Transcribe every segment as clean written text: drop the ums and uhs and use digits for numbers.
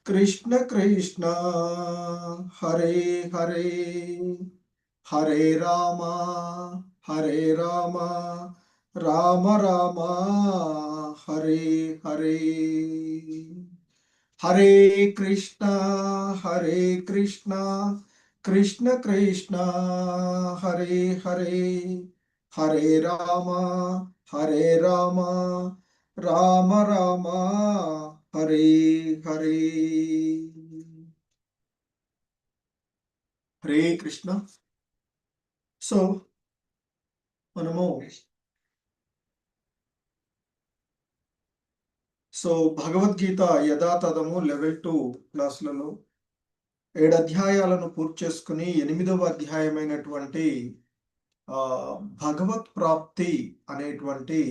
Krishna Krishna Hare Hare Hare Ram Ram Ram Hare Hare Hare Krishna Krishna Krishna Hare Hare Hare Ram Ram Ram Hare Hare Hare Krishna. So మనము Bhagavad Gita యథాతథము level 2 క్లాసులలో 7 అధ్యాయాలను పూర్తి చేసుకుని 8వ అధ్యాయమైనటువంటి భగవత్ ప్రాప్తి అనేటువంటి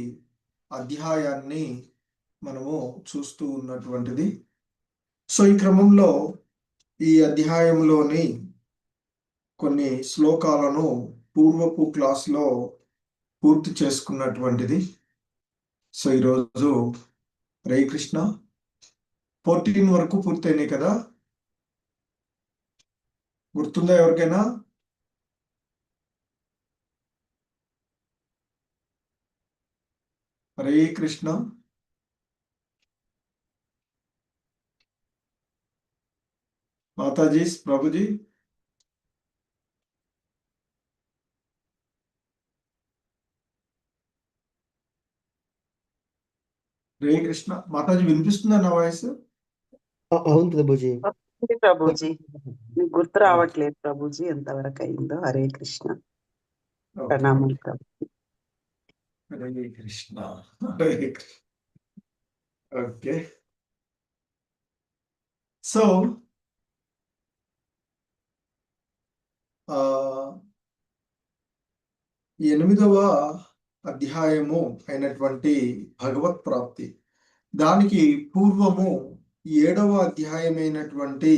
అధ్యాయాన్ని మనము చూస్తూ ఉన్నటువంటిది. సో ఈ క్రమంలో ఈ అధ్యాయంలోని కొన్ని శ్లోకాలను పూర్వపు క్లాస్లో పూర్తి చేసుకున్నటువంటిది. సో ఈరోజు హరే కృష్ణ 14 వరకు పూర్తయినాయి కదా, గుర్తుందా ఎవరికైనా? హరే కృష్ణ. మాతాజీ, ప్రభుజీ. హరే కృష్ణ. మాతాజీ వినిపిస్తుందా నా వాయిస్? అవును ప్రభుజీ. ప్రభుజీ మీకు గుర్తు రావట్లేదు ప్రభుజీ ఎంతవరకు అయిందో. హరే కృష్ణ. ప్రణామం ప్రభుజీ. హరే కృష్ణ. హరే కృష్ణ. ఓకే. సో 8వ అధ్యాయము అయినటువంటి భగవత్ ప్రాప్తి, దానికి పూర్వము 7వ అధ్యాయమైనటువంటి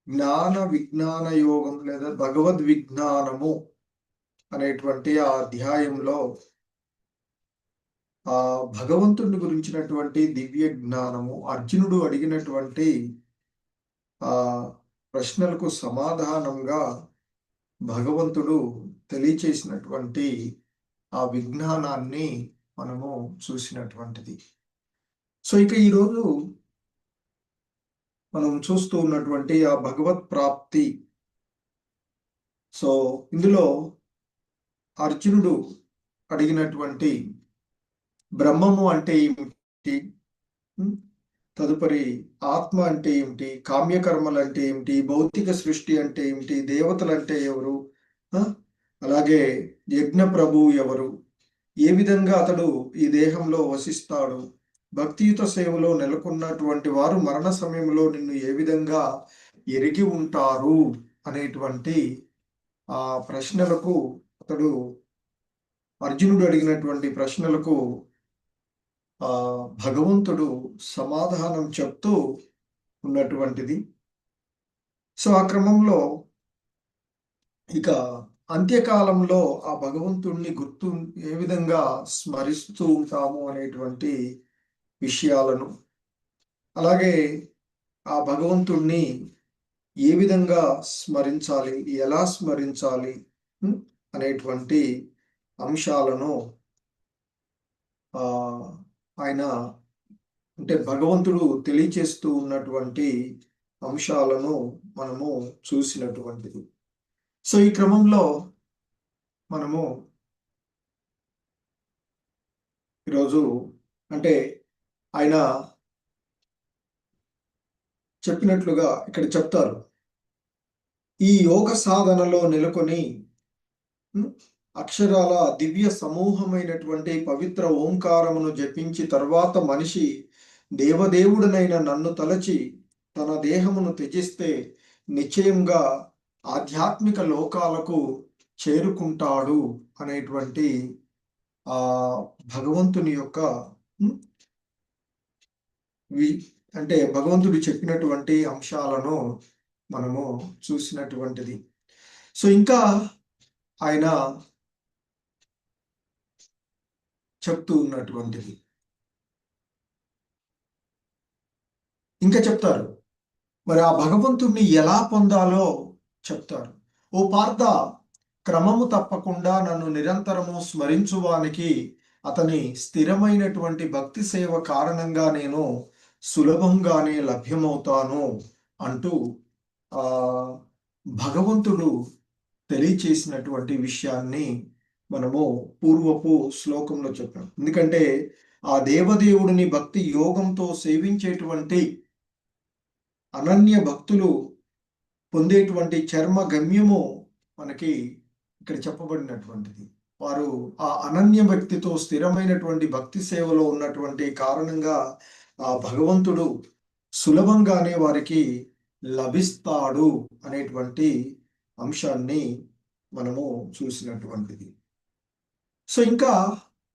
జ్ఞాన విజ్ఞాన యోగం లేదా భగవద్ విజ్ఞానము అనేటువంటి ఆ అధ్యాయంలో ఆ భగవంతుని గురించినటువంటి దివ్య జ్ఞానము, అర్జునుడు అడిగినటువంటి ఆ ప్రశ్నలకు సమాధానంగా భగవంతుడు తెలియచేసినటువంటి ఆ విజ్ఞానాన్ని మనము చూసినటువంటిది. సో ఇక ఈరోజు మనం చూస్తూ ఉన్నటువంటి ఆ భగవత్ ప్రాప్తి. సో ఇందులో అర్జునుడు అడిగినటువంటి బ్రహ్మము అంటే ఏమిటి, తదుపరి ఆత్మ అంటే ఏమిటి, కామ్యకర్మలు అంటే ఏమిటి, భౌతిక సృష్టి అంటే ఏమిటి, దేవతలు అంటే ఎవరు, అలాగే యజ్ఞ ప్రభువు ఎవరు, ఏ విధంగా అతడు ఈ దేహంలో వసిస్తాడు, భక్తియుత సేవలో నెలకొన్నటువంటి వారు మరణ సమయంలో నిన్ను ఏ విధంగా ఎరిగి ఉంటారు అనేటువంటి ఆ ప్రశ్నలకు అతడు అర్జునుడు అడిగినటువంటి ప్రశ్నలకు భగవంతుడు సమాధానం చెప్తూ ఉన్నటువంటిది. సో ఆ క్రమంలో ఇక అంత్యకాలంలో ఆ భగవంతుణ్ణి గుర్తు ఏ విధంగా స్మరిస్తూ ఉంటాము అనేటువంటి విషయాలను, అలాగే ఆ భగవంతుణ్ణి ఏ విధంగా స్మరించాలి, ఎలా స్మరించాలి అనేటువంటి అంశాలను ఆయన అంటే భగవంతుడు తెలియచేస్తూ ఉన్నటువంటి అంశాలను మనము చూసినటువంటిది. సో ఈ క్రమంలో మనము ఈరోజు అంటే ఆయన చెప్పినట్లుగా ఇక్కడ చెప్తారు, ఈ యోగ సాధనలో నెలకొని అక్షరాల దివ్య సమూహమైనటువంటి పవిత్ర ఓంకారమును జపించి తర్వాత మనిషి దేవదేవుడనైన నన్ను తలచి తన దేహమును త్యజిస్తే నిశ్చయంగా ఆధ్యాత్మిక లోకాలకు చేరుకుంటాడు అనేటువంటి ఆ భగవంతుని యొక్క అంటే భగవంతుడు చెప్పినటువంటి అంశాలను మనము చూసినటువంటిది. సో ఇంకా ఆయన చెప్తూ ఉన్నటువంటిది ఇంకా చెప్తారు, మరి ఆ భగవంతుణ్ణి ఎలా పొందాలో చెప్తారు. ఓ పార్థ, క్రమము తప్పకుండా నన్ను నిరంతరము స్మరించువానికి అతని స్థిరమైనటువంటి భక్తి సేవ కారణంగా నేను సులభంగానే లభ్యమవుతాను అంటూ ఆ భగవంతుడు తెలియచేసినటువంటి విషయాన్ని మనము పూర్వపు శ్లోకంలో చెప్పాం. ఎందుకంటే ఆ దేవదేవుడిని భక్తి యోగంతో సేవించేటువంటి అనన్య భక్తులు పొందేటువంటి చర్మ గమ్యము మనకి ఇక్కడ చెప్పబడినటువంటిది. వారు ఆ అనన్య భక్తితో స్థిరమైనటువంటి భక్తి సేవలో ఉన్నటువంటి కారణంగా ఆ భగవంతుడు సులభంగానే వారికి లభిస్తాడు అనేటువంటి అంశాన్ని మనము చూసినటువంటిది. సో ఇంకా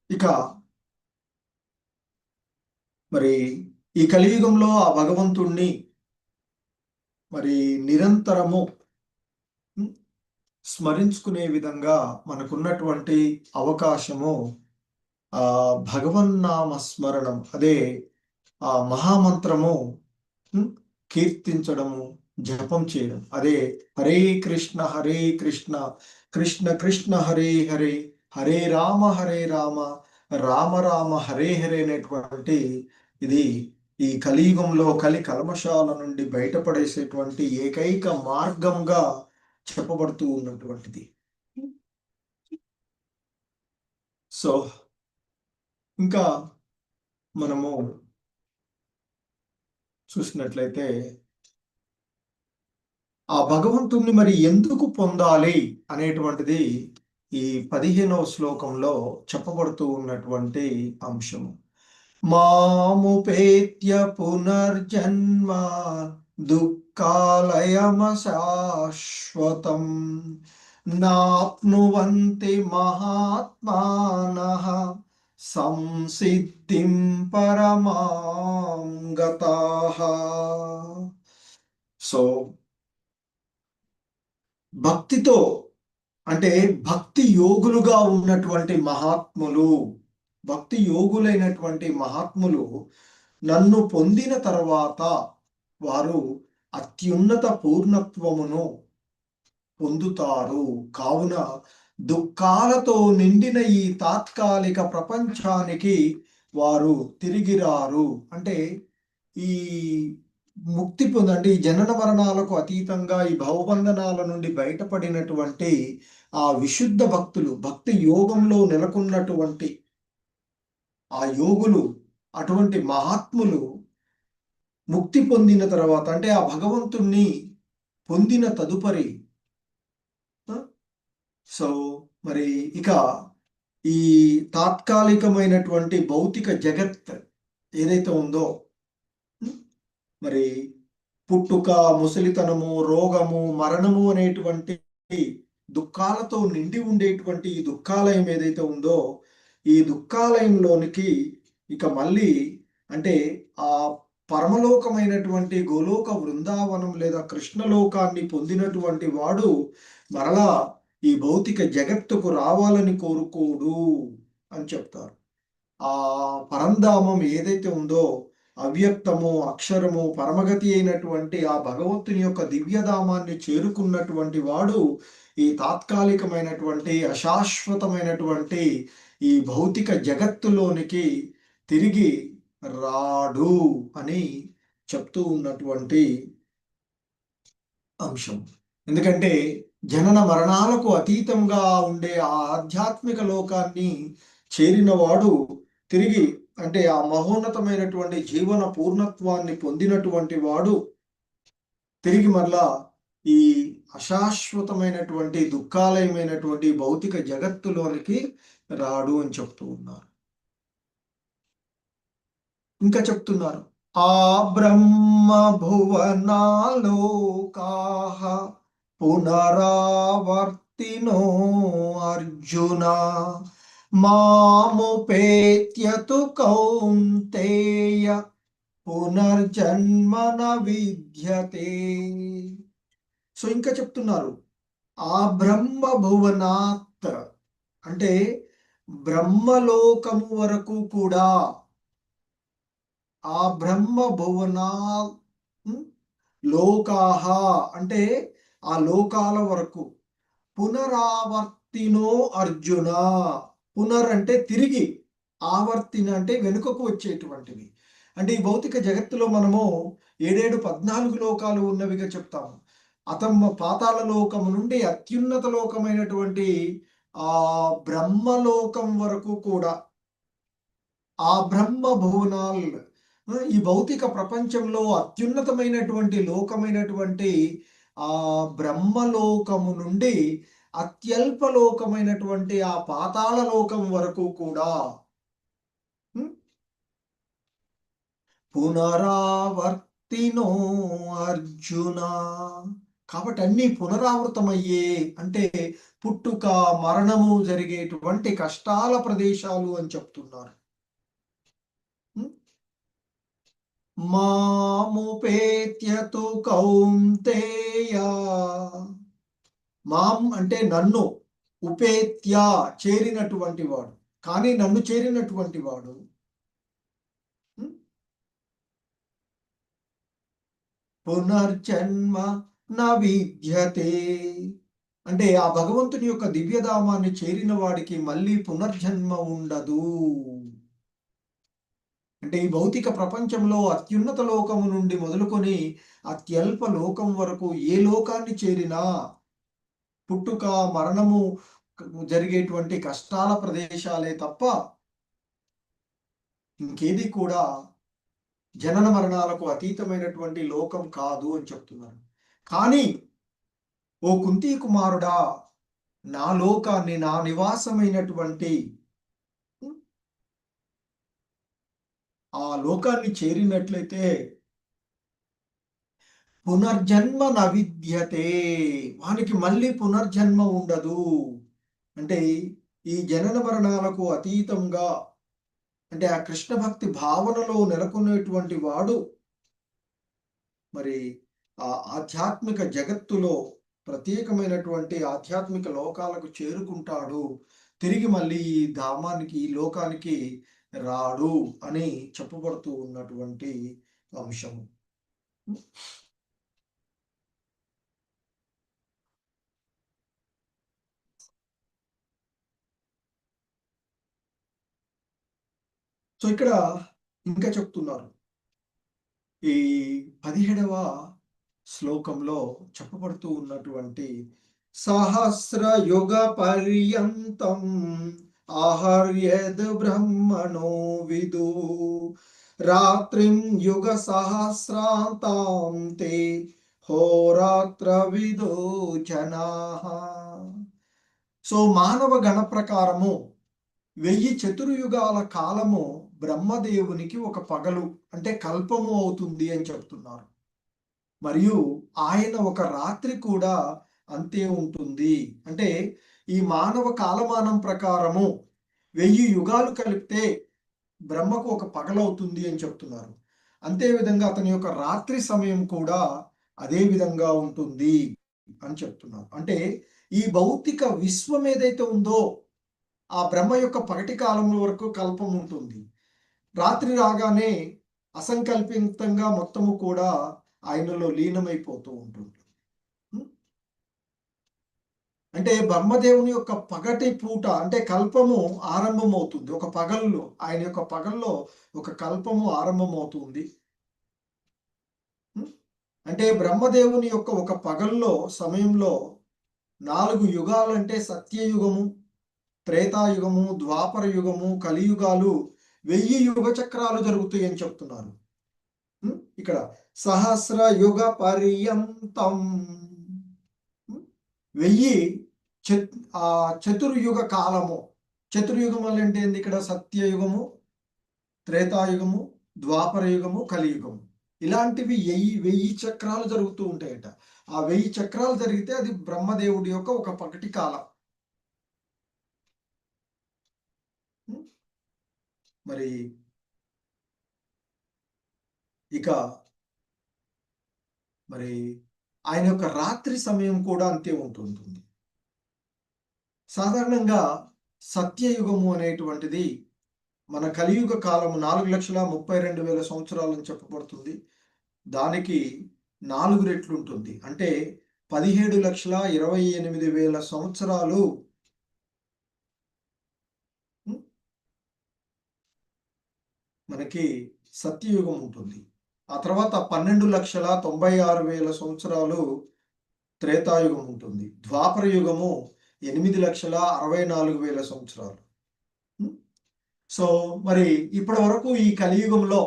ఇక మరి ఈ కలియుగంలో ఆ భగవంతుణ్ణి మరి నిరంతరము స్మరించుకునే విధంగా మనకున్నటువంటి అవకాశము ఆ భగవన్నామ స్మరణం, అదే ఆ మహామంత్రము కీర్తించడము, జపం చేయడం. అదే హరే కృష్ణ కృష్ణ కృష్ణ హరే హరే, హరే రామ రామ రామ హరే హరే అనేటువంటి ఇది ఈ కలియుగంలో కలి కల్మషాల నుండి బయటపడేసేటువంటి ఏకైక మార్గంగా చెప్పబడుతూ ఉన్నటువంటిది. సో ఇంకా మనము చూసినట్లయితే ఆ భగవంతుణ్ణి మరి ఎందుకు పొందాలి అనేటువంటిది ఈ 15వ శ్లోకంలో చెప్పబడుతూ ఉన్నటువంటి అంశము. మాముపేత్య పునర్జన్మ దుఃఖాలయమశాశ్వతం నాప్నువంతి మహాత్మానః సంసిద్ధిం పరమాం గతాః. సో భక్తితో అంటే భక్తి యోగులుగా ఉన్నటువంటి మహాత్ములు, భక్తి యోగులైనటువంటి మహాత్ములు నన్ను పొందిన తర్వాత వారు అత్యున్నత పూర్ణత్వమును పొందుతారు. కావున దుఃఖాలతో నిండిన ఈ తాత్కాలిక ప్రపంచానికి వారు తిరిగి రారు. అంటే ఈ ముక్తి పొందండి, ఈ జనన మరణాలకు అతీతంగా ఈ భవబంధనాల నుండి బయటపడినటువంటి ఆ విశుద్ధ భక్తులు, భక్తి యోగంలో నెలకొన్నటువంటి ఆ యోగులు, అటువంటి మహాత్ములు ముక్తి పొందిన తర్వాత అంటే ఆ భగవంతుణ్ణి పొందిన తదుపరి సో మరి ఇక ఈ తాత్కాలికమైనటువంటి భౌతిక జగత్ ఏదైతే ఉందో, మరి పుట్టుక, ముసలితనము, రోగము, మరణము అనేటువంటి దుఃఖాలతో నిండి ఉండేటువంటి ఈ దుఃఖాలయం ఏదైతే ఉందో, ఈ దుఃఖాలయంలోనికి ఇక మళ్ళీ అంటే ఆ పరమలోకమైనటువంటి గోలోక బృందావనం లేదా కృష్ణలోకాన్ని పొందినటువంటి వాడు మరలా ఈ భౌతిక జగత్తుకు రావాలని కోరుకోడు అని చెప్తారు. ఆ పరంధామం ఏదైతే ఉందో, అవ్యక్తము, అక్షరము, పరమగతి అయినటువంటి ఆ భగవంతుని యొక్క దివ్యధామాన్ని చేరుకున్నటువంటి వాడు ఈ తాత్కాలికమైనటువంటి అశాశ్వతమైనటువంటి ఈ భౌతిక జగత్తులోనికి తిరిగి రాడు అని చెప్తూ ఉన్నటువంటి అంశం. ఎందుకంటే జనన మరణాలకు అతీతంగా ఉండే ఆ ఆధ్యాత్మిక లోకాన్ని చేరినవాడు తిరిగి అంటే ఆ మహోన్నతమైనటువంటి జీవన పూర్ణత్వాన్ని పొందినటువంటి వాడు తిరిగి మరలా ఈ అశాశ్వతమైనటువంటి దుఃఖాలయమైనటువంటి భౌతిక జగత్తులోనికి రాడు అని చెప్తూ ఉన్నారు. ఇంకా చెప్తున్నారు, ఆ బ్రహ్మ భువనాలోకాః పునరావర్తినో అర్జున మాముపేత్యతు కౌంతేయ పునర్జన్మన విద్యతే. సో ఇంకా చెప్తున్నారు, ఆ బ్రహ్మ భువనాత్ అంటే బ్రహ్మలోకము వరకు కూడా, ఆ బ్రహ్మ భువనా లోకాహ అంటే ఆ లోకాల వరకు. పునరావర్తినో అర్జున. పునర్ అంటే తిరిగి, ఆవర్తిన అంటే వెనుకకు వచ్చేటువంటివి. అంటే ఈ భౌతిక జగత్తులో మనము 14 లోకాలు ఉన్నవిగా చెప్తాము. పాతాళ లోకము నుండి అత్యున్నత లోకమైనటువంటి ఆ బ్రహ్మలోకం వరకు కూడా, ఆ బ్రహ్మ భువనాల్, ఈ భౌతిక ప్రపంచంలో అత్యున్నతమైనటువంటి లోకమైనటువంటి ఆ బ్రహ్మలోకము నుండి అత్యల్ప లోకమైనటువంటి ఆ పాతాళ లోకం వరకు కూడా పునరావర్తినో అర్జున. కాబట్టి అన్ని పునరావృతమయ్యే అంటే పుట్టుక మరణము జరిగేటువంటి కష్టాల ప్రదేశాలు అని చెప్తున్నారు. మాముపేత్యతు కౌంతేయ. మాం అంటే నన్ను, ఉపేత్య చేరినటువంటి వాడు, కానీ నన్ను చేరినటువంటి వాడు పునర్జన్మ న విద్యతే. అంటే ఆ భగవంతుని యొక్క దివ్యధామాన్ని చేరిన వాడికి మళ్ళీ పునర్జన్మ ఉండదు. అంటే ఈ భౌతిక ప్రపంచంలో అత్యున్నత లోకము నుండి మొదలుకొని అత్యల్ప లోకం వరకు ఏ లోకాన్ని చేరినా పుట్టుక మరణము జరిగేటువంటి కష్టాల ప్రదేశాలే తప్ప ఇంకేది కూడా జనన మరణాలకు అతీతమైనటువంటి లోకం కాదు అని చెప్తున్నారు. కానీ ఓ కుంతి కుమారుడా, నా లోకాన్ని, నా నివాసమైనటువంటి ఆ లోకాన్ని చేరినట్లయితే పునర్జన్మ నవిద్యతే, వానికి మళ్ళీ పునర్జన్మ ఉండదు. అంటే ఈ జనన మరణాలకు అతీతంగా, అంటే ఆ కృష్ణ భక్తి భావనలో నెలకొనేటువంటి వాడు మరి ఆ ఆధ్యాత్మిక జగత్తులో ప్రత్యేకమైనటువంటి ఆధ్యాత్మిక లోకాలకు చేరుకుంటాడు. తిరిగి మళ్ళీ ఈ ధామానికి, ఈ లోకానికి రాడు అని చెప్పబడుతూ ఉన్నటువంటి అంశము. సో ఇక్కడ ఇంకా చెప్తున్నారు, ఈ 17వ శ్లోకంలో చెప్పబడుతూ ఉన్నటువంటి సహస్ర యుగ పర్యంతం ఆహర్యద్ బ్రహ్మణో విదు రాత్రిం యుగ సహస్రాంతాం తే హోరాత్ర విదో జనాః. సో మానవ గణ ప్రకారము 1000 చతుర్యుగాల కాలము బ్రహ్మదేవునికి ఒక పగలు అంటే కల్పము అవుతుంది అని చెప్తున్నారు. మరియు ఆయన ఒక రాత్రి కూడా అంతే ఉంటుంది. అంటే ఈ మానవ కాలమానం ప్రకారము 1000 యుగాలు కలిపితే బ్రహ్మకు ఒక పగలవుతుంది అని చెప్తున్నారు. అంతేవిధంగా అతని యొక్క రాత్రి సమయం కూడా అదే విధంగా ఉంటుంది అని చెప్తున్నారు. అంటే ఈ భౌతిక విశ్వం ఏదైతే ఉందో ఆ బ్రహ్మ యొక్క పగటి కాలం వరకు కల్పం ఉంటుంది. రాత్రి రాగానే అసంకల్పితంగా మొత్తము కూడా ఆయనలో లీనమైపోతూ ఉంటుంది. అంటే బ్రహ్మదేవుని యొక్క పగటి పూట అంటే కల్పము ఆరంభమవుతుంది. ఒక పగల్లో, ఆయన యొక్క పగల్లో ఒక కల్పము ఆరంభమవుతుంది. అంటే బ్రహ్మదేవుని యొక్క ఒక పగల్లో సమయంలో 4 యుగాలంటే సత్యయుగము, త్రేతాయుగము, ద్వాపర యుగము, కలియుగాలు 1000 యుగ చక్రాలు జరుగుతాయి అని చెప్తున్నారు. ఇక్కడ సహస్ర యుగ పర్యంతం 1000 చతుర్యుగ కాలము. చతుర్యుగం అంటే ఏంది? ఇక్కడ సత్యయుగము, త్రేతాయుగము, ద్వాపర యుగము, కలియుగము, ఇలాంటివి 1000 చక్రాలు జరుగుతూ ఉంటాయట. ఆ 1000 చక్రాలు జరిగితే అది బ్రహ్మదేవుడి యొక్క ఒక పగటి కాలం. మరి ఇక ఆయన యొక్క రాత్రి సమయం కూడా అంతే ఉంటుంది. సాధారణంగా సత్యయుగము అనేటువంటిది మన కలియుగ కాలము 4,32,000 సంవత్సరాలని చెప్పబడుతుంది. దానికి 4 రెట్లు ఉంటుంది. అంటే 17,28,000 సంవత్సరాలు ఉం, మనకి సత్యయుగం ఉంటుంది. ఆ తర్వాత 12,96,000 సంవత్సరాలు త్రేతాయుగం ఉంటుంది. ద్వాపర యుగము 8,64,000 సంవత్సరాలు. ఉం? సో మరి ఇప్పటి వరకు ఈ కలియుగంలో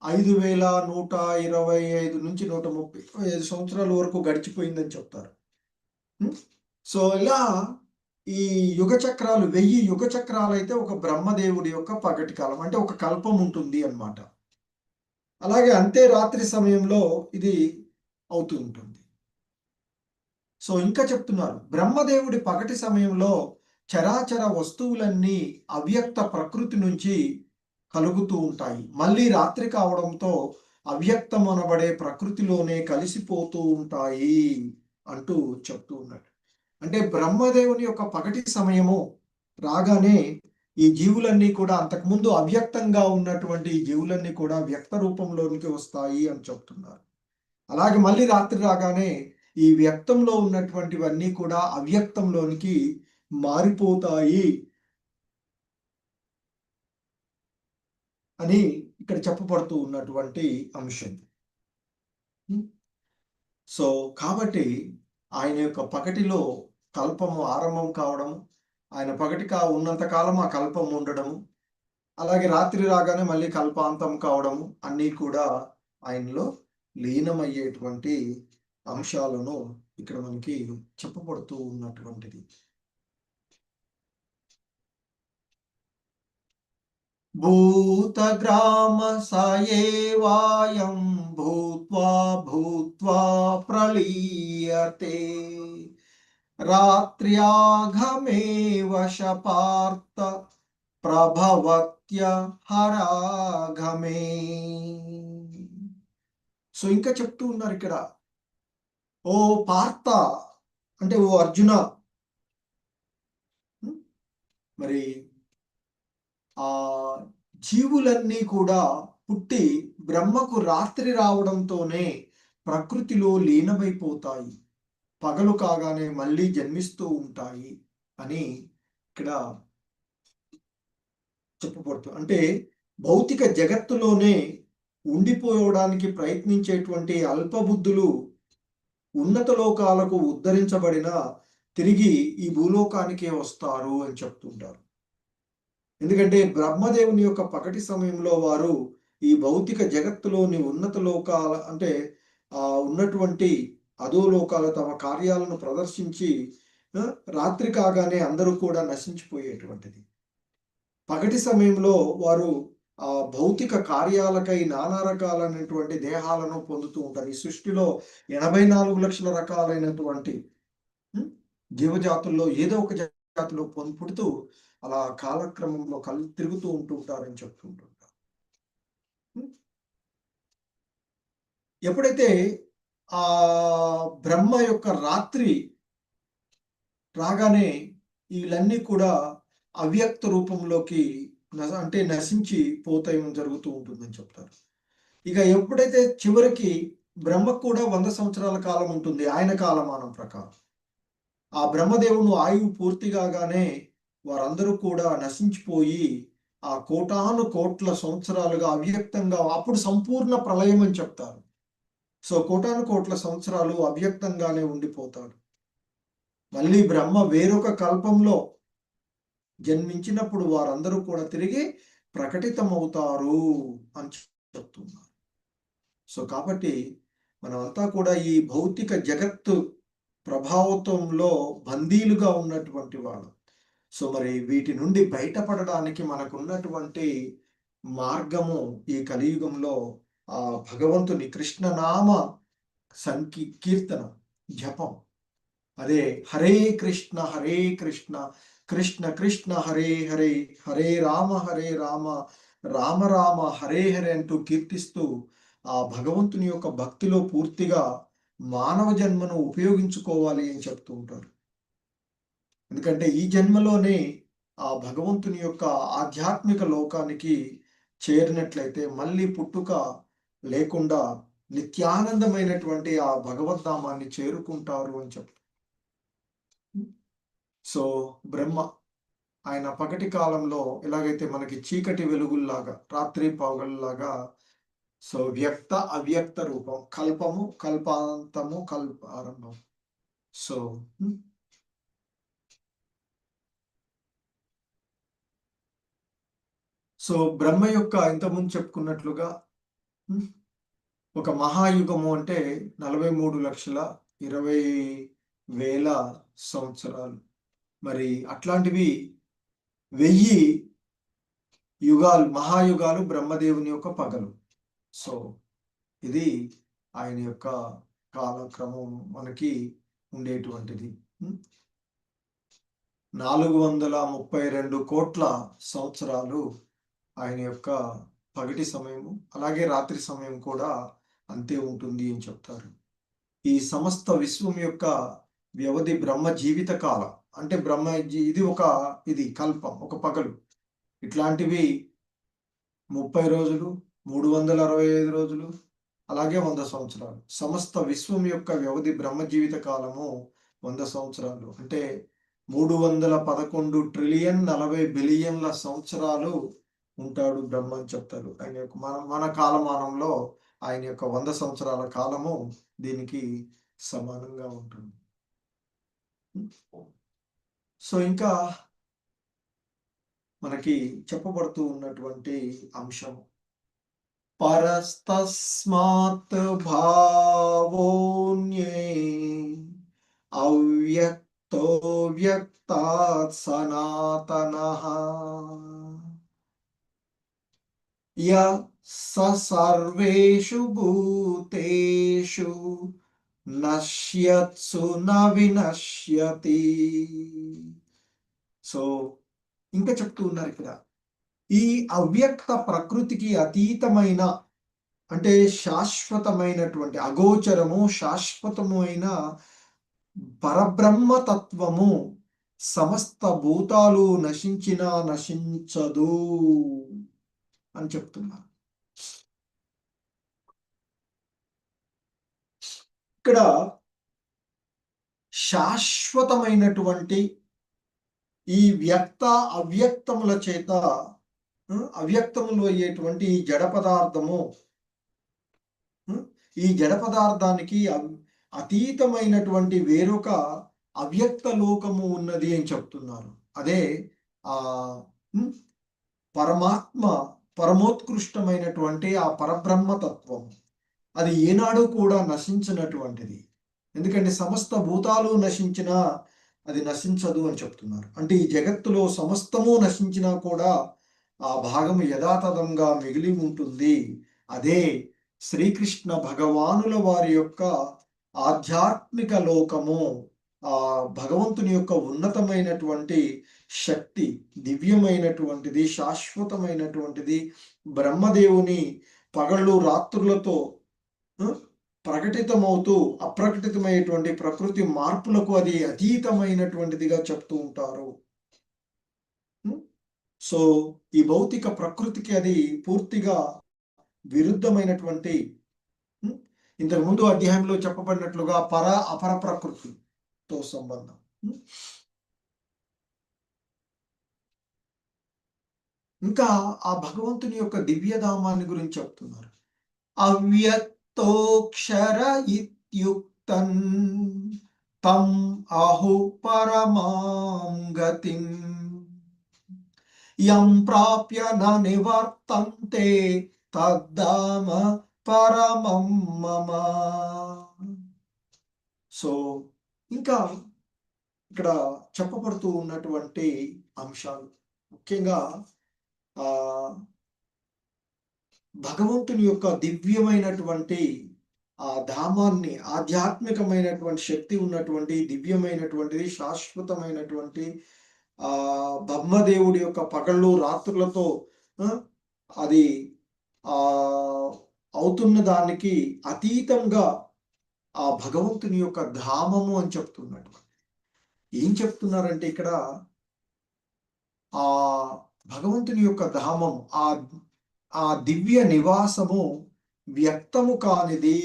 5,125 నుంచి 135 సంవత్సరాల వరకు గడిచిపోయిందని చెప్తారు. ఉం? సో ఇలా ఈ యుగ చక్రాలు 1000 యుగ చక్రాలు అయితే ఒక బ్రహ్మదేవుడి యొక్క పగటి కాలం, అంటే ఒక కల్పం ఉంటుంది అన్నమాట. అలాగే అంతే రాత్రి సమయంలో ఇది అవుతూ ఉంటుంది. సో ఇంకా చెప్తున్నారు, బ్రహ్మదేవుడి పగటి సమయంలో చరాచర వస్తువులన్నీ అవ్యక్త ప్రకృతి నుంచి కలుగుతూ ఉంటాయి. మళ్ళీ రాత్రి కావడంతో అవ్యక్తం అనబడే ప్రకృతిలోనే కలిసిపోతూ ఉంటాయి అంటూ చెప్తూ ఉన్నాడు. అంటే బ్రహ్మదేవుని యొక్క పగటి సమయము రాగానే ఈ జీవులన్నీ కూడా, అంతకుముందు అవ్యక్తంగా ఉన్నటువంటి ఈ జీవులన్నీ కూడా వ్యక్త రూపంలోనికి వస్తాయి అని చెప్తున్నారు. అలాగే మళ్ళీ రాత్రి రాగానే ఈ వ్యక్తంలో ఉన్నటువంటివన్నీ కూడా అవ్యక్తంలోనికి మారిపోతాయి అని ఇక్కడ చెప్పబడుతూ ఉన్నటువంటి అంశం. సో కాబట్టి ఆయన యొక్క పగటిలో కల్పము ఆరంభం కావడం, ఆయన పగటి ఉన్నంత కాలం ఆ కల్పం ఉండడము, అలాగే రాత్రి రాగానే మళ్ళీ కల్పాంతం కావడము, అన్నీ కూడా ఆయనలో లీనమయ్యేటువంటి అంశాలను ఇక్కడ మనకి చెప్పబడుతూ ఉన్నటువంటిది. భూతగ్రామ సయేవాయం భూత్వా భూత్వా ప్రలీయతే రాత్ర్యాఘమే వశపార్త ప్రభవత్య హరాఘమే. సో ఇంకా చెప్తూ ఉన్నారు ఇక్కడ, ఓ పార్త అంటే ఓ అర్జున, మరి ఆ జీవులన్నీ కూడా పుట్టి బ్రహ్మకు రాత్రి రావడంతోనే ప్రకృతిలో లీనమైపోతాయి, పగలు కాగానే మళ్ళీ జన్మిస్తూ ఉంటాయి అని ఇక్కడ చెప్పబడుతుంది. అంటే భౌతిక జగత్తులోనే ఉండిపోవడానికి ప్రయత్నించేటువంటి అల్పబుద్ధులు ఉన్నత లోకాలకు ఉద్ధరించబడిన తిరిగి ఈ భూలోకానికే వస్తారు అని చెప్తుంటారు. ఎందుకంటే బ్రహ్మదేవుని యొక్క పగటి సమయంలో వారు ఈ భౌతిక జగత్తులోని ఉన్నత లోకాల, అంటే ఉన్నటువంటి అధోలోకాల తమ కార్యాలను ప్రదర్శించి రాత్రి కాగానే అందరూ కూడా నశించిపోయేటువంటిది. పగటి సమయంలో వారు ఆ భౌతిక కార్యాలకై నానా రకాలైనటువంటి దేహాలను పొందుతూ ఉంటారు. ఈ సృష్టిలో 84 లక్షల రకాలైనటువంటి జీవజాతుల్లో ఏదో ఒక జాతిలో పుడుతూ అలా కాలక్రమంలో తిరుగుతూ ఉంటుంటారని చెప్తుంటారు. ఎప్పుడైతే ఆ బ్రహ్మ యొక్క రాత్రి రాగానే వీళ్ళన్నీ కూడా అవ్యక్త రూపంలోకి అంటే నశించి పోతాయని జరుగుతూ ఉంటుందని చెప్తారు. ఇక ఎప్పుడైతే చివరికి బ్రహ్మకు కూడా 100 సంవత్సరాల కాలం ఉంటుంది ఆయన కాలమానం ప్రకారం. ఆ బ్రహ్మదేవుని ఆయువు పూర్తి కాగానే వారందరూ కూడా నశించిపోయి ఆ కోటాను కోట్ల సంవత్సరాలుగా అవ్యక్తంగా, అప్పుడు సంపూర్ణ ప్రళయం అని చెప్తారు. సో కోటాను కోట్ల సంవత్సరాలు అవ్యక్తంగానే ఉండిపోతాడు. మళ్ళీ బ్రహ్మ వేరొక కల్పంలో జన్మించినప్పుడు వారందరూ కూడా తిరిగి ప్రకటితమవుతారు అని చెప్తున్నారు. సో కాబట్టి మనమంతా కూడా ఈ భౌతిక జగత్తు ప్రభావంలో బందీలుగా ఉన్నటువంటి వాడు. సో మరి వీటి నుండి బయటపడడానికి మనకున్నటువంటి మార్గము ఈ కలియుగంలో ఆ భగవంతుని కృష్ణనామ కీర్తనం, జపం. అదే హరే కృష్ణ కృష్ణ కృష్ణ హరే హరే, హరే రామ రామ రామ హరే హరే అంటూ కీర్తిస్తూ ఆ భగవంతుని యొక్క భక్తిలో పూర్తిగా మానవ జన్మను ఉపయోగించుకోవాలి అని చెప్తూ ఉంటారు. ఎందుకంటే ఈ జన్మలోనే ఆ భగవంతుని యొక్క ఆధ్యాత్మిక లోకానికి చేరినట్లయితే మళ్ళీ పుట్టుక లేకుండా నిత్యానందమైనటువంటి ఆ భగవద్ధామాన్ని చేరుకుంటారు అని చెప్తారు. సో బ్రహ్మ ఆయన పగటి కాలంలో ఎలాగైతే మనకి చీకటి వెలుగుల్లాగా రాత్రి పగలులాగా, సో వ్యక్త అవ్యక్త రూపం, కల్పము కల్పాంతము ఆరంభం. సో సో బ్రహ్మ యొక్క ఇంతకుముందు చెప్పుకున్నట్లుగా ఒక మహాయుగము అంటే 43,20,000 సంవత్సరాలు. మరి అట్లాంటివి 1000 యుగాలు, మహాయుగాలు బ్రహ్మదేవుని యొక్క పగలు. సో ఇది ఆయన యొక్క కాలక్రమం మనకి ఉండేటువంటిది. 432 కోట్ల సంవత్సరాలు ఆయన యొక్క పగటి సమయము, అలాగే రాత్రి సమయం కూడా అంతే ఉంటుంది అని చెప్తారు. ఈ సమస్త విశ్వం యొక్క వ్యవధి బ్రహ్మ జీవిత కాలం. అంటే ఇది ఇది కల్పం, ఒక పగలు. ఇట్లాంటివి 30 రోజులు, 365 రోజులు, అలాగే 100 సంవత్సరాలు. సమస్త విశ్వం యొక్క వ్యవధి బ్రహ్మ జీవిత కాలము 100 సంవత్సరాలు. అంటే 311 ట్రిలియన్ 40 బిలియన్ల సంవత్సరాలు ఉంటాడు బ్రహ్మ అని చెప్తారు. ఆయన యొక్క మన కాలమానంలో ఆయన యొక్క 100 సంవత్సరాల కాలము దీనికి సమానంగా ఉంటుంది. సో ఇంకా మనకి చెప్పబడుతూ ఉన్నటువంటి అంశం పరస్తస్మాత్ భావోన్యే అవ్యక్తో వ్యక్తాత్ సనాతనః య సర్వేషు భూతేషు నశ్యత్సు న వినశ్యతి. సో ఇంకా చెప్తూ ఉన్నారు ఇక్కడ, ఈ అవ్యక్త ప్రకృతికి అతీతమైన, అంటే శాశ్వతమైనటువంటి, అగోచరము శాశ్వతము అయిన పరబ్రహ్మతత్వము సమస్త భూతాలు నశించినా నశించదు అని చెప్తున్నారు. ఇక్కడ శాశ్వతమైనటువంటి ఈ వ్యక్త అవ్యక్తముల చేత అవ్యక్తములు అయ్యేటువంటి ఈ జడ పదార్థము, ఈ జడ పదార్థానికి అతీతమైనటువంటి వేరొక అవ్యక్త లోకము ఉన్నది అని చెప్తున్నారు. అదే ఆ పరమాత్మ, పరమోత్కృష్టమైనటువంటి ఆ పరబ్రహ్మతత్వం. అది ఏనాడు కూడా నశించినటువంటిది. ఎందుకంటే సమస్త భూతాలు నశించినా అది నశించదు అని చెప్తున్నారు. అంటే ఈ జగత్తులో సమస్తము నశించినా కూడా ఆ భాగము యథాతథంగా మిగిలి ఉంటుంది. అదే శ్రీకృష్ణ భగవానుల వారి యొక్క ఆధ్యాత్మిక లోకము. ఆ భగవంతుని యొక్క ఉన్నతమైనటువంటి శక్తి, దివ్యమైనటువంటిది, శాశ్వతమైనటువంటిది. బ్రహ్మదేవుని పగళ్ళు రాత్రులతో ప్రకటితమవుతూ అప్రకటితమైనటువంటి ప్రకృతి మార్పులకు అది అతీతమైనటువంటిదిగా చెప్తూ ఉంటారు. సో ఈ భౌతిక ప్రకృతికి అది పూర్తిగా విరుద్ధమైనటువంటి, ఇంతకు ముందు అధ్యాయంలో చెప్పబడినట్లుగా అపర ప్రకృతితో సంబంధం. ఇంకా ఆ భగవంతుని యొక్క దివ్యధామాన్ని గురించి చెప్తున్నారు. అవ్యక్తోక్షర ఇత్యుక్తం తం ఆహు పరమాం గతిం యం ప్రాప్య న నివర్తంతే తద్ధామ పరమం మమ. సో ఇంకా ఇక్కడ చెప్పబడుతూ ఉన్నటువంటి అంశాలు ముఖ్యంగా భగవంతుని యొక్క దివ్యమైనటువంటి ఆ ధామాన్ని, ఆధ్యాత్మికమైనటువంటి శక్తి ఉన్నటువంటి దివ్యమైనటువంటిది, శాశ్వతమైనటువంటి బ్రహ్మదేవుడి యొక్క పగళ్ళు రాత్రులతో అది అవుతున్న దానికి అతీతంగా ఆ భగవంతుని యొక్క ధామము అని చెప్తున్నటువంటి. ఏం చెప్తున్నారంటే ఇక్కడ ఆ భగవంతుని యొక్క ధామము, ఆ దివ్య నివాసము వ్యక్తము కానిది.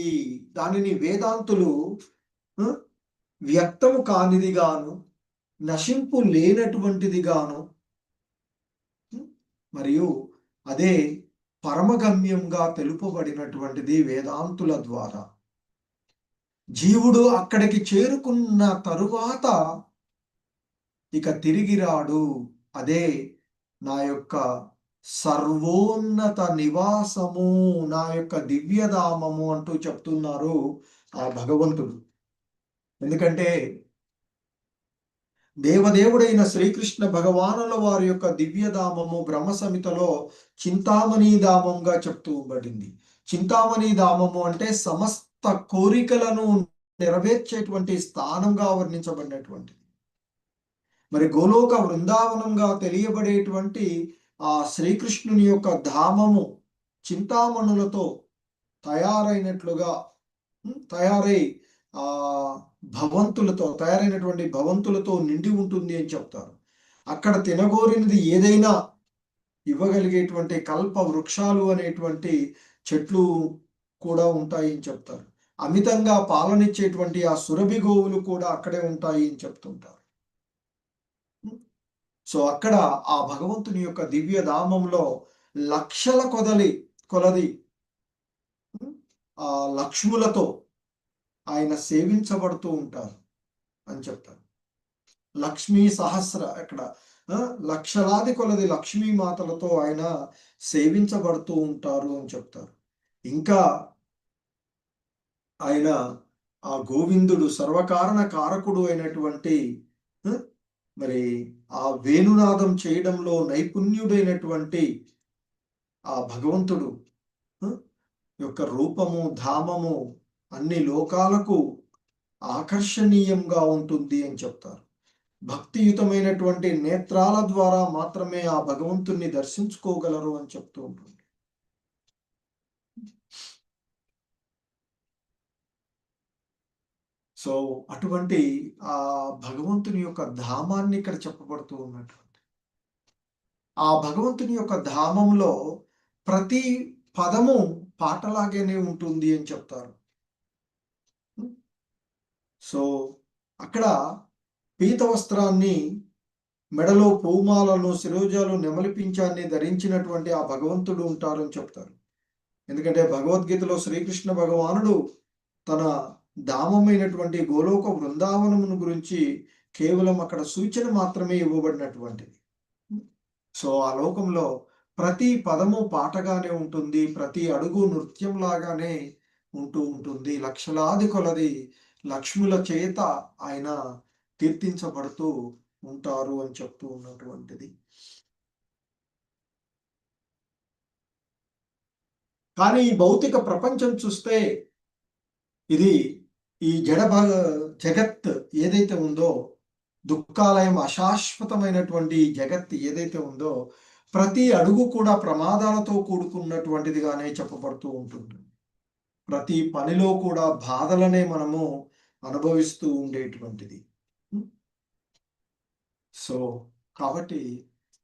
దానిని వేదాంతులు ఆ, వ్యక్తము కానిది గాను, నశింపు లేనటువంటిది గాను, మరియు అదే పరమగమ్యంగా తెలుపబడినటువంటిది వేదాంతుల ద్వారా. జీవుడు అక్కడికి చేరుకున్న తరువాత ఇక తిరిగి రాడు. అదే నా యొక్క సర్వోన్నత నివాసము, నా యొక్క దివ్యధామము అంటూ చెప్తున్నారు ఆ భగవంతుడు. ఎందుకంటే దేవదేవుడైన శ్రీకృష్ణ భగవానుల వారి యొక్క దివ్యధామము బ్రహ్మ సమితలో చింతామణి ధామంగా చెప్తూబడింది. చింతామణి ధామము అంటే సమస్త కోరికలను నెరవేర్చేటువంటి స్థానంగా వర్ణించబడినటువంటిది. మరి గోలోక వృందావనంగా తెలియబడేటువంటి ఆ శ్రీకృష్ణుని యొక్క ధామము చింతామణులతో తయారైనట్లుగా తయారై ఆ తయారైనటువంటి భవంతులతో నిండి ఉంటుంది అని చెప్తారు. అక్కడ తినగోరినది ఏదైనా ఇవ్వగలిగేటువంటి కల్ప వృక్షాలు అనేటువంటి చెట్లు కూడా ఉంటాయి అని చెప్తారు. అమితంగా పాలనిచ్చేటువంటి ఆ సురభి గోవులు కూడా అక్కడే ఉంటాయి అని చెప్తుంటారు. సో అక్కడ ఆ భగవంతుని యొక్క దివ్య ధామంలో లక్షల కొలది ఆ లక్ష్ములతో ఆయన సేవించబడుతూ ఉంటారు అని చెప్తారు. లక్ష్మీ సహస్ర అక్కడ లక్షలాది కొలది లక్ష్మీ మాతలతో ఆయన సేవించబడుతూ ఉంటారు అని చెప్తారు. ఇంకా ఆయన ఆ గోవిందుడు సర్వకారణ కారకుడు అయినటువంటి మరి ఆ వేణునాదం చేయడంలో నైపుణ్యుడైనటువంటి ఆ భగవంతుడు యొక్క రూపము ధామము అన్ని లోకాలకు ఆకర్షణీయంగా ఉంటుంది అని చెప్తారు. భక్తియుతమైనటువంటి నేత్రాల ద్వారా మాత్రమే ఆ భగవంతుణ్ణి దర్శించుకోగలరు అని చెప్తూ ఉంటుంది. సో అటువంటి ఆ భగవంతుని యొక్క ధామాన్ని ఇక్కడ చెప్పబడుతూ ఉన్నటువంటి ఆ భగవంతుని యొక్క ధామంలో ప్రతి పదము పాటలాగానే ఉంటుంది అని చెప్తారు. సో అక్కడ పీత వస్త్రాన్ని, మెడలో పూమాలను, శిరోజాలు, నెమలిపించాన్ని ధరించినటువంటి ఆ భగవంతుడు ఉంటారని చెప్తారు. ఎందుకంటే భగవద్గీతలో శ్రీకృష్ణ భగవానుడు తన ధామమైనటువంటి గోలోక బృందావనమును గురించి కేవలం అక్కడ సూచన మాత్రమే ఇవ్వబడినటువంటిది. సో ఆ లోకంలో ప్రతి పదము పాటగానే ఉంటుంది, ప్రతి అడుగు నృత్యం లాగానే ఉంటూ ఉంటుంది. లక్షలాది కొలది లక్ష్ముల చేత ఆయన కీర్తించబడుతూ ఉంటారు అని చెప్తూ ఉన్నటువంటిది. కానీ ఈ భౌతిక ప్రపంచం చూస్తే ఇది ఈ జగత్ ఏదైతే ఉందో, దుఃఖాలయం అశాశ్వతమైనటువంటి జగత్ ఏదైతే ఉందో, ప్రతి అడుగు కూడా ప్రమాదాలతో కూడుకున్నటువంటిదిగానే చెప్పబడుతూ ఉంటుంది. ప్రతి పనిలో కూడా బాధలనే మనము అనుభవిస్తూ ఉండేటువంటిది. సో కాబట్టి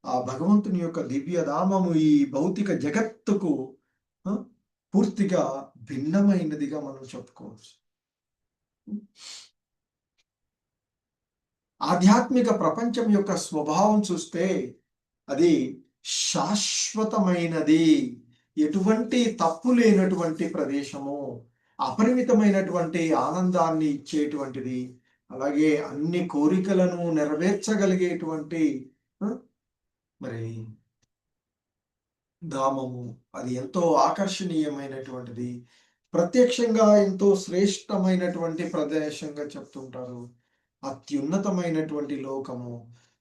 ఆ భగవంతుని యొక్క దివ్యధామము ఈ భౌతిక జగత్తుకు పూర్తిగా భిన్నమైనదిగా మనం చెప్పుకోవచ్చు. ఆధ్యాత్మిక ప్రపంచం యొక్క స్వభావం చూస్తే అది శాశ్వతమైనది, ఎటువంటి తప్పు లేనటువంటి ప్రదేశము, అపరిమితమైనటువంటి ఆనందాన్ని ఇచ్చేటువంటిది, అలాగే అన్ని కోరికలను నెరవేర్చగలిగేటువంటి మరి ధామము. అది ఎంతో ఆకర్షణీయమైనటువంటిది, ప్రత్యక్షంగా ఎంతో శ్రేష్టమైనటువంటి ప్రదేశంగా చెప్తుంటారు. అత్యున్నతమైనటువంటి లోకము.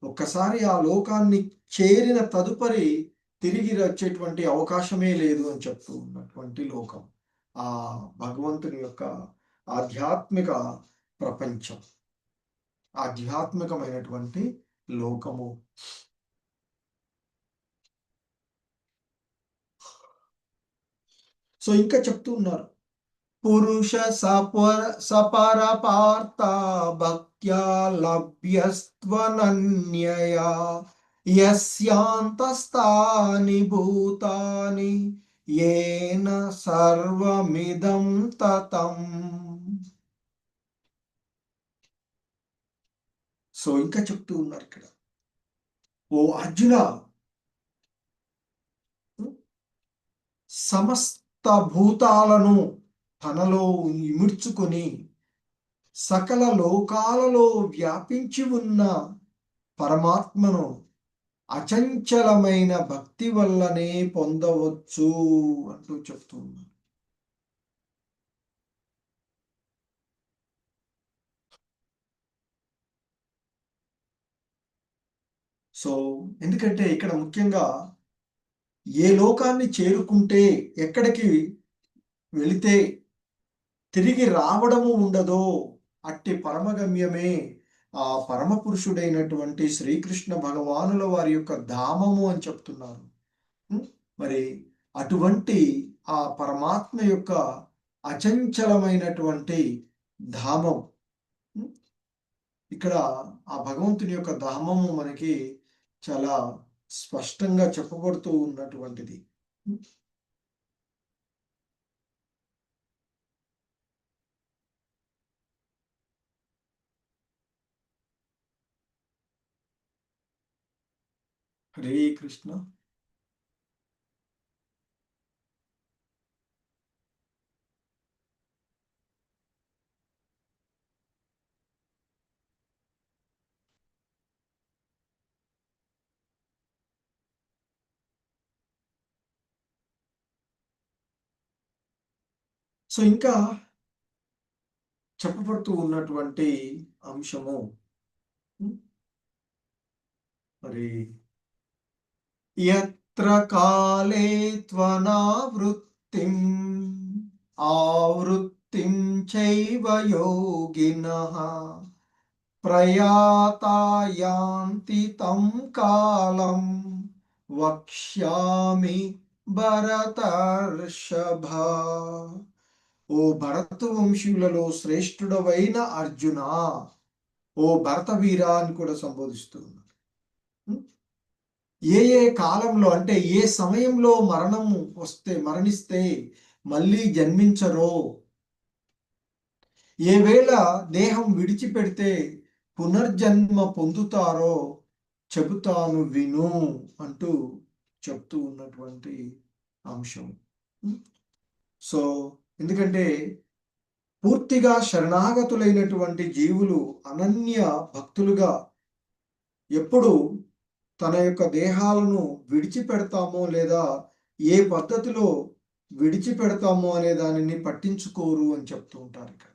ఒక్కసారి ఆ లోకాన్ని చేరిన తదుపరి తిరిగి వచ్చేటువంటి అవకాశమే లేదు అని చెప్తూ ఉన్నటువంటి లోకం ఆ భగవంతుని యొక్క ఆధ్యాత్మిక ప్రపంచం, ఆధ్యాత్మికమైనటువంటి లోకము. సో ఇంకా చెప్తూ ఉన్నారు, పురుష సపర పార్థ భక్త్యా లభ్యస్త్వనన్యయా యస్యాంతస్తాని భూతాని ఏన సర్వమిదం తతం. సో ఇంకా చెప్తూ ఉన్నారు ఇక్కడ, ఓ అర్జున, సమస్త భూతాలను తనలో ఇముడ్చుకొని సకల లోకాలలో వ్యాపించి ఉన్న పరమాత్మను అచంచలమైన భక్తి వల్లనే పొందవచ్చు అంటూ చెప్తున్నారు. సో ఎందుకంటే ఇక్కడ ముఖ్యంగా ఏ లోకాన్ని చేరుకుంటే, ఎక్కడికి వెళితే తిరిగి రావడము ఉండదో అట్టి పరమగమ్యమే ఆ పరమ పురుషుడైనటువంటి శ్రీకృష్ణ భగవానుల వారి యొక్క ధామము అని చెప్తున్నారు. మరి అటువంటి ఆ పరమాత్మ యొక్క అచంచలమైనటువంటి ధామం, ఇక్కడ ఆ భగవంతుని యొక్క ధామము మనకి చాలా స్పష్టంగా చెప్పబడుతూ ఉన్నటువంటిది. హరే కృష్ణ. సో ఇంకా చెప్పబడుతూ ఉన్నటువంటి అంశము మరి యత్ర కాలే త్వనావృత్తిం ఆవృత్తిం చైవ యోగినః ప్రయాతాయాంతి తం కాలం వక్ష్యామి భరతర్షభ. ఓ భరత వంశీయులలో శ్రేష్ఠుడవైన అర్జున, ఓ భరత వీరా అని కూడా సంబోధిస్తున్నారు. ఏ ఏ కాలంలో అంటే ఏ సమయంలో మరణిస్తే మళ్ళీ జన్మించరో, ఏ వేళ దేహం విడిచిపెడితే పునర్జన్మ పొందుతారో చెబుతాను విను అంటూ చెప్తూ ఉన్నటువంటి అంశం. సో ఎందుకంటే పూర్తిగా శరణాగతులైనటువంటి జీవులు అనన్య భక్తులుగా ఎప్పుడు తన యొక్క దేహాలను విడిచిపెడతామో లేదా ఏ పద్ధతిలో విడిచిపెడతామో అనే దానిని పట్టించుకోరు అని చెప్తూ ఉంటారు ఇక్కడ.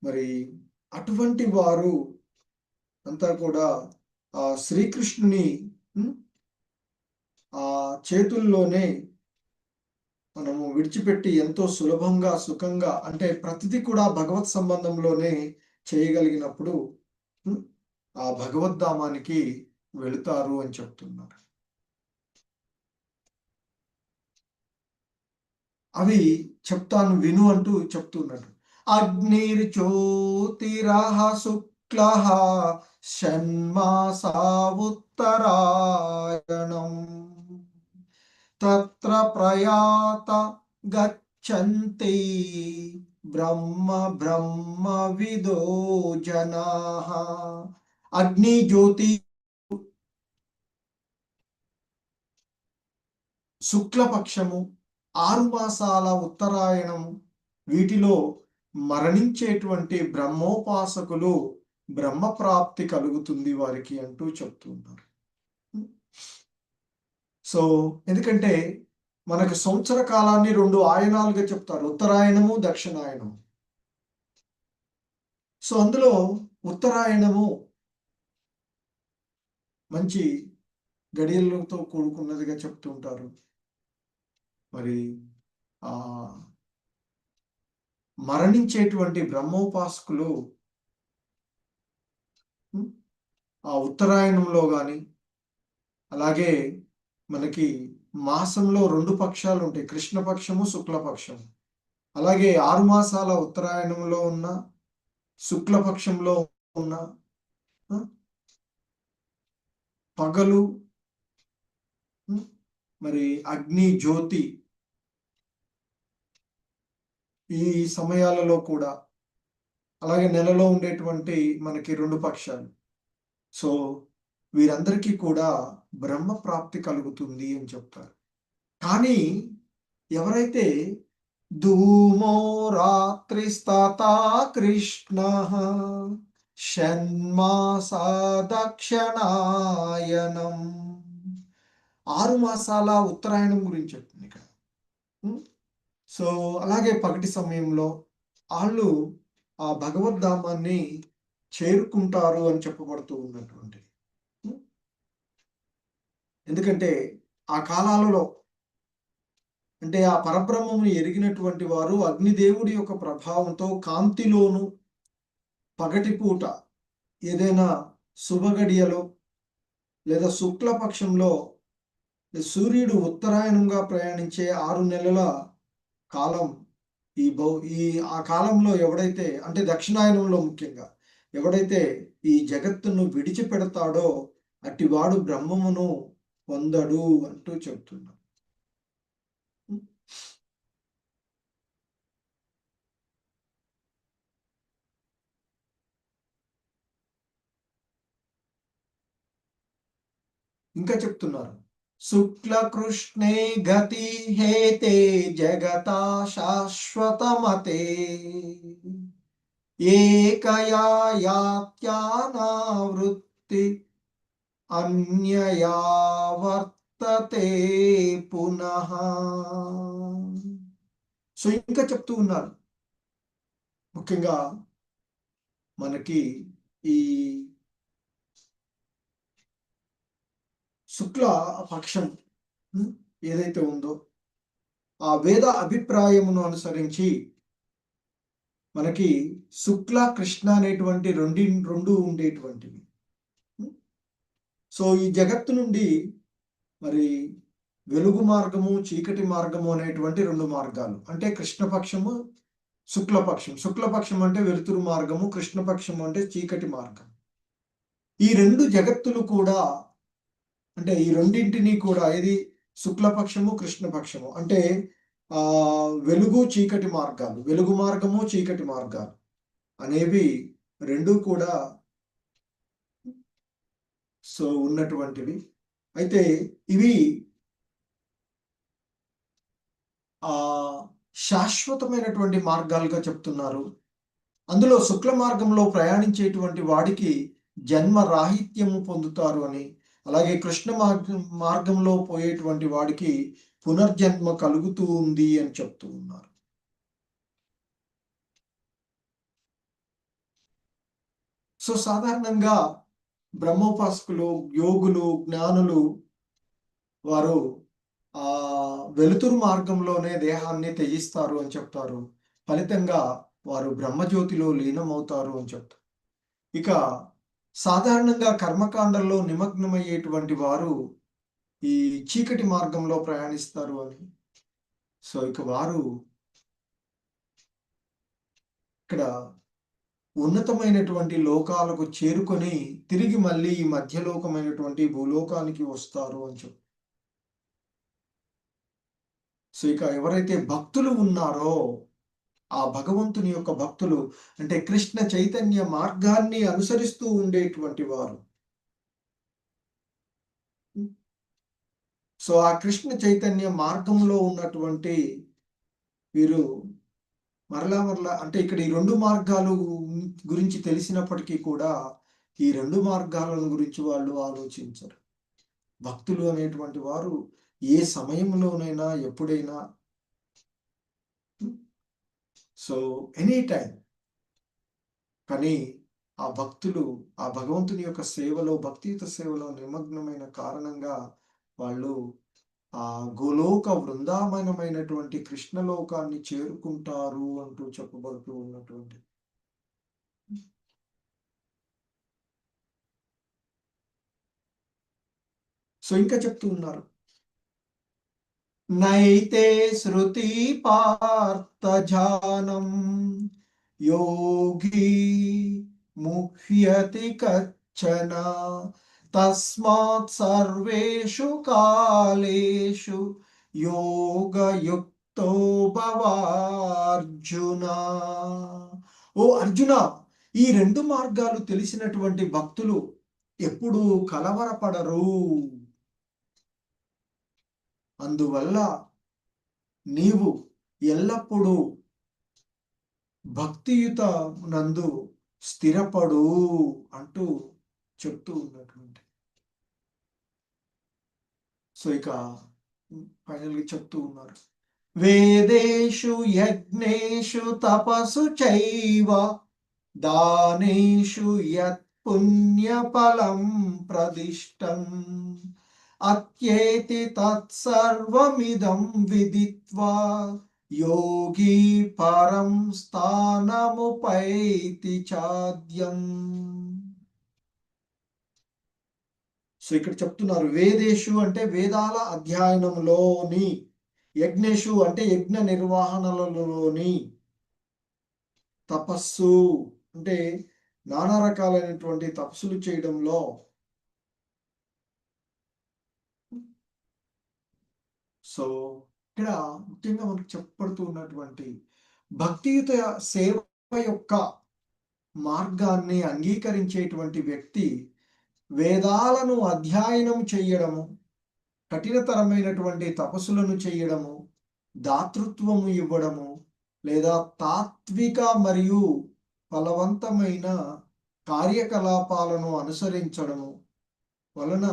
మరి అటువంటి వారు అంతా కూడా ఆ శ్రీకృష్ణుని ఆ చేతుల్లోనే మనము విడిచిపెట్టి ఎంతో సులభంగా సుఖంగా, అంటే ప్రతిదీ కూడా భగవత్ సంబంధంలోనే చేయగలిగినప్పుడు ఆ భగవద్ధామానికి వెళుతారు అని చెప్తున్నారు. అవి చెప్తాను విను అంటూ చెప్తున్నాడు. అగ్నిర్జ్యోతిరః శుక్లః షణ్మాసా ఉత్తరాయణం తత్ర ప్రయాత గచ్చంతి బ్రహ్మ బ్రహ్మవిదో జనాః. అగ్ని, జ్యోతి, శుక్లపక్షము, 6 మాసాల ఉత్తరాయణం, వీటిలో మరణించేటువంటి బ్రహ్మోపాసకులు బ్రహ్మప్రాప్తి కలుగుతుంది వారికి అంటూ చెప్తున్నారు. సో ఎందుకంటే మనకు సంవత్సర కాలాన్ని 2 ఆయనాలుగా చెప్తారు, ఉత్తరాయణము, దక్షిణాయనము. సో అందులో ఉత్తరాయణము మంచి గడియలతో కూడుకున్నదిగా చెప్తుంటారు. మరి ఆ మరణించేటువంటి బ్రహ్మోపాసకులు ఆ ఉత్తరాయణంలో కానీ, అలాగే మనకి మాసంలో 2 పక్షాలు ఉంటాయి, కృష్ణపక్షము, శుక్లపక్షము. అలాగే 6 మాసాల ఉత్తరాయణంలో ఉన్న, శుక్లపక్షంలో ఉన్న పగలు మరి అగ్ని జ్యోతి ఈ సమయాలలో కూడా, అలాగే నెలలో ఉండేటువంటి మనకి 2 పక్షాలు. సో వీరందరికీ కూడా బ్రహ్మ ప్రాప్తి కలుగుతుంది అని చెప్తారు. కానీ ఎవరైతే ధూమో రాత్రిస్తతా కృష్ణ షణ్మాసా దక్షిణాయనం, 6 మాసాల ఉత్తరాయణం గురించి చెప్తుంది ఇక్కడ. సో అలాగే పగటి సమయంలో వాళ్ళు ఆ భగవద్ధామాన్ని చేరుకుంటారు అని చెప్పబడుతూ ఉన్నటువంటి. ఎందుకంటే ఆ కాలాలలో అంటే ఆ పరబ్రహ్మముని ఎరిగినటువంటి వారు అగ్నిదేవుడి యొక్క ప్రభావంతో కాంతిలోను పగటిపూట ఏదైనా శుభగడియలో లేదా శుక్లపక్షంలో సూర్యుడు ఉత్తరాయణంగా ప్రయాణించే 6 నెలల కాలం ఈ ఆ కాలంలో ఎవడైతే అంటే దక్షిణాయనంలో ముఖ్యంగా ఎవడైతే ఈ జగత్తును విడిచిపెడతాడో అట్టివాడు బ్రహ్మమును పొందడు అంటూ చెప్తున్నాడు. ఇంకా చెప్తున్నారు, శుక్ల కృష్ణే గతి హేతే జగతా శాశ్వతమతే ఏకయా యాత్యానావృత్తి అన్యయా వర్తతే పునః. సో ఇంకా చెప్తూ ఉన్నారు, ముఖ్యంగా మనకి ఈ శుక్ల పక్షం ఏదైతే ఉందో ఆ వేద అభిప్రాయమును అనుసరించి మనకి శుక్ల కృష్ణ అనేటువంటి రెండు ఉండేటువంటివి. సో ఈ జగత్తు నుండి మరి వెలుగు మార్గము చీకటి మార్గము అనేటువంటి 2 మార్గాలు, అంటే కృష్ణపక్షము శుక్లపక్షం. శుక్లపక్షం అంటే వెలుతురు మార్గము, కృష్ణపక్షం అంటే చీకటి మార్గం. ఈ 2 జగత్తులు కూడా అంటే ఈ రెండింటినీ కూడా ఇది శుక్లపక్షము కృష్ణపక్షము అంటే వెలుగు చీకటి మార్గాలు, వెలుగు మార్గము చీకటి మార్గాలు అనేవి 2 కూడా సో ఉన్నటువంటివి. అయితే ఇవి శాశ్వతమైనటువంటి మార్గాలుగా చెప్తున్నారు. అందులో శుక్ల మార్గంలో ప్రయాణించేటువంటి వాడికి జన్మ రాహిత్యము పొందుతారు అని, అలాగే కృష్ణ మార్గంలో పోయేటువంటి వాడికి పునర్జన్మ కలుగుతూ ఉంది అని చెప్తూ ఉన్నారు. సో సాధారణంగా బ్రహ్మోపాసకులు, యోగులు, జ్ఞానులు వారు వెలుతురు మార్గంలోనే దేహాన్ని త్యజిస్తారు అని చెప్తారు. ఫలితంగా వారు బ్రహ్మజ్యోతిలో లీనమవుతారు అని చెప్తారు. ఇక సాధారణంగా కర్మకాండంలో నిమగ్నమయ్యేటువంటి వారు ఈ చీకటి మార్గంలో ప్రయాణిస్తారు అని. సో ఇక వారు ఇక్కడ ఉన్నతమైనటువంటి లోకాలకు చేరుకొని తిరిగి మళ్ళీ ఈ మధ్యలోకమైనటువంటి భూలోకానికి వస్తారు అని చెప్పు. సో ఇక ఎవరైతే భక్తులు ఉన్నారో ఆ భగవంతుని యొక్క భక్తులు అంటే కృష్ణ చైతన్య మార్గాన్ని అనుసరిస్తూ ఉండేటువంటి వారు, సో ఆ కృష్ణ చైతన్య మార్గంలో ఉన్నటువంటి వీరు మరలా అంటే ఇక్కడ ఈ 2 మార్గాలు గురించి తెలిసినప్పటికీ కూడా ఈ 2 మార్గాలను గురించి వాళ్ళు ఆలోచించరు. భక్తులు అనేటువంటి వారు ఏ సమయంలోనైనా ఎప్పుడైనా సో ఎనీ టైం, కానీ ఆ భక్తులు ఆ భగవంతుని యొక్క సేవలో భక్తియుత సేవలో నిమగ్నమైన కారణంగా వాళ్ళు ఆ గోలోక వృందావనమైనటువంటి కృష్ణలోకాన్ని చేరుకుంటారు అంటూ చెప్పబడుతూ ఉన్నటువంటి. సో ఇంకా చెప్తూ ఉన్నారు, నైతే శృతి పార్థజానం యోగి ముహ్యతి కచ్చన తస్మాత్ సర్వేషు కాలేషు యోగయుక్తో భవార్జున. ఓ అర్జున, ఈ రెండు మార్గాలు తెలిసినటువంటి భక్తులు ఎప్పుడూ కలవరపడరు. అందువల్ల నీవు ఎల్లప్పుడూ భక్తియుత నందు స్థిరపడు అంటూ చెప్తూ ఉన్నటువంటి. సో ఇక ఫైనల్గా చెప్తూ ఉన్నారు, వేదేషు యజ్ఞేషు తపసు చైవ దానేషు యత్ పుణ్యఫలం ప్రదిష్టం అత్యేతి తత్సర్వమిదం విదిత్వా యోగి పరం స్థానముపైతి చాద్యం. సో ఇక్కడ చెప్తున్నారు, వేదేషు అంటే వేదాల అధ్యయనంలోని, యజ్ఞేషు అంటే యజ్ఞ నిర్వహణలలోని, తపస్సు అంటే నానా రకాలైనటువంటి తపస్సులు చేయడంలో, సో ఇక్కడ ముఖ్యంగా మనకు చెప్పబడుతూ ఉన్నటువంటి భక్తియుత సేవ యొక్క మార్గాన్ని అంగీకరించేటువంటి వ్యక్తి వేదాలను అధ్యయనం చేయడము, కఠినతరమైనటువంటి తపస్సులను చేయడము, దాతృత్వము ఇవ్వడము, లేదా తాత్విక మరియు ఫలవంతమైన కార్యకలాపాలను అనుసరించడము వలన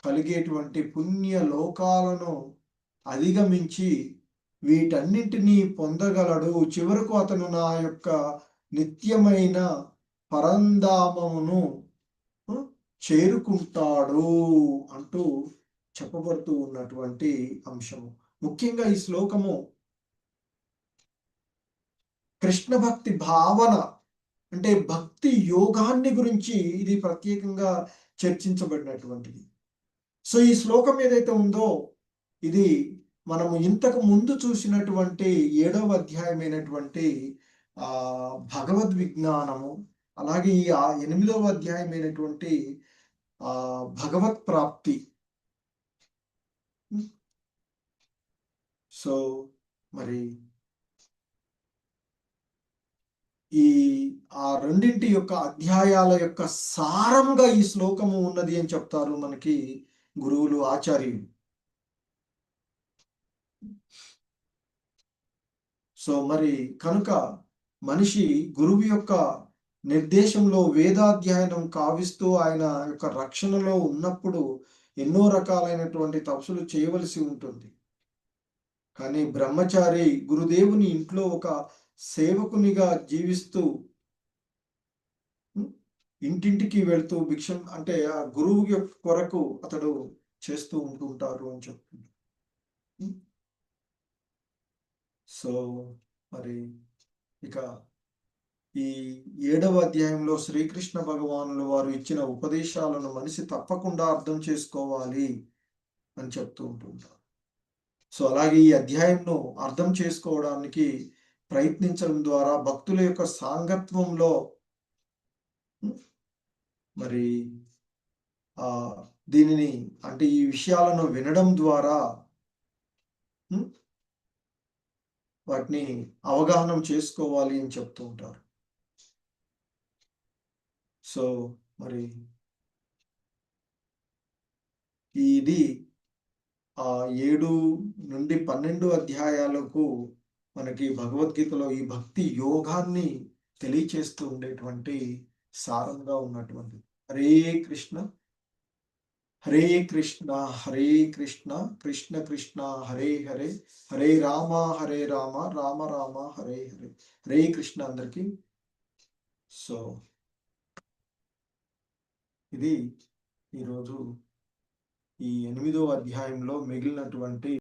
కలిగేటువంటి పుణ్య లోకాలను అధిగమించి వీటన్నింటినీ పొందగలడు. చివరకు అతను నా యొక్క నిత్యమైన పరంధామమును చేరుకుంటాడు అంటూ చెప్పబడుతూ ఉన్నటువంటి అంశము. ముఖ్యంగా ఈ శ్లోకము కృష్ణ భక్తి భావన అంటే భక్తి యోగాన్ని గురించి ఇది ప్రత్యేకంగా చర్చించబడినటువంటిది. సో ఈ శ్లోకం ఏదైతే ఉందో ఇది మనము ఇంతకు ముందు చూసినటువంటి 7వ అధ్యాయమైనటువంటి భగవద్ విజ్ఞానము, అలాగే ఈ 8వ అధ్యాయమైనటువంటి భగవత్ ప్రాప్తి. సో మరి ఈ రెండింటి యొక్క అధ్యాయాల యొక్క సారంగా ఈ శ్లోకము ఉన్నది అని చెప్తారు మనకి గురువులు, ఆచార్యులు. సో మరి కనుక మనిషి గురువు యొక్క నిర్దేశంలో వేదాధ్యయనం కావిస్తూ ఆయన యొక్క రక్షణలో ఉన్నప్పుడు ఎన్నో రకాలైనటువంటి తపస్సులు చేయవలసి ఉంటుంది. కానీ బ్రహ్మచారి గురుదేవుని ఇంట్లో ఒక సేవకునిగా జీవిస్తూ ఇంటింటికి వెళ్తూ భిక్షం అంటే ఆ గురువు యొక్క కొరకు అతడు చేస్తూ ఉంటుంటారు అని చెప్తుంది. సో మరి ఇక ఈ 7వ అధ్యాయంలో శ్రీకృష్ణ భగవానులు వారు ఇచ్చిన ఉపదేశాలను మనిషి తప్పకుండా అర్థం చేసుకోవాలి అని చెప్తూ ఉంటుంటారు. సో అలాగే ఈ అధ్యాయంను అర్థం చేసుకోవడానికి ప్రయత్నించడం ద్వారా భక్తుల యొక్క సాంగత్వంలో మరి దీనిని అంటే ఈ విషయాలను వినడం ద్వారా వాటిని అవగాహన చేసుకోవాలి అని చెప్తూ ఉంటారు. సో మరి ఇది 7 నుండి 12 అధ్యాయాలకు మనకి భగవద్గీతలో ఈ భక్తి యోగాన్ని తెలియచేస్తూ ఉండేటువంటి సారంగా ఉన్నటువంటి. హరే కృష్ణ హరే కృష్ణ హరే కృష్ణ కృష్ణ కృష్ణ హరే హరే హరే రామ రామ రామ హరే హరే. హరే కృష్ణ అందరికీ. సో ఇది ఈరోజు ఈ 8వ అధ్యాయంలో మిగిలినటువంటి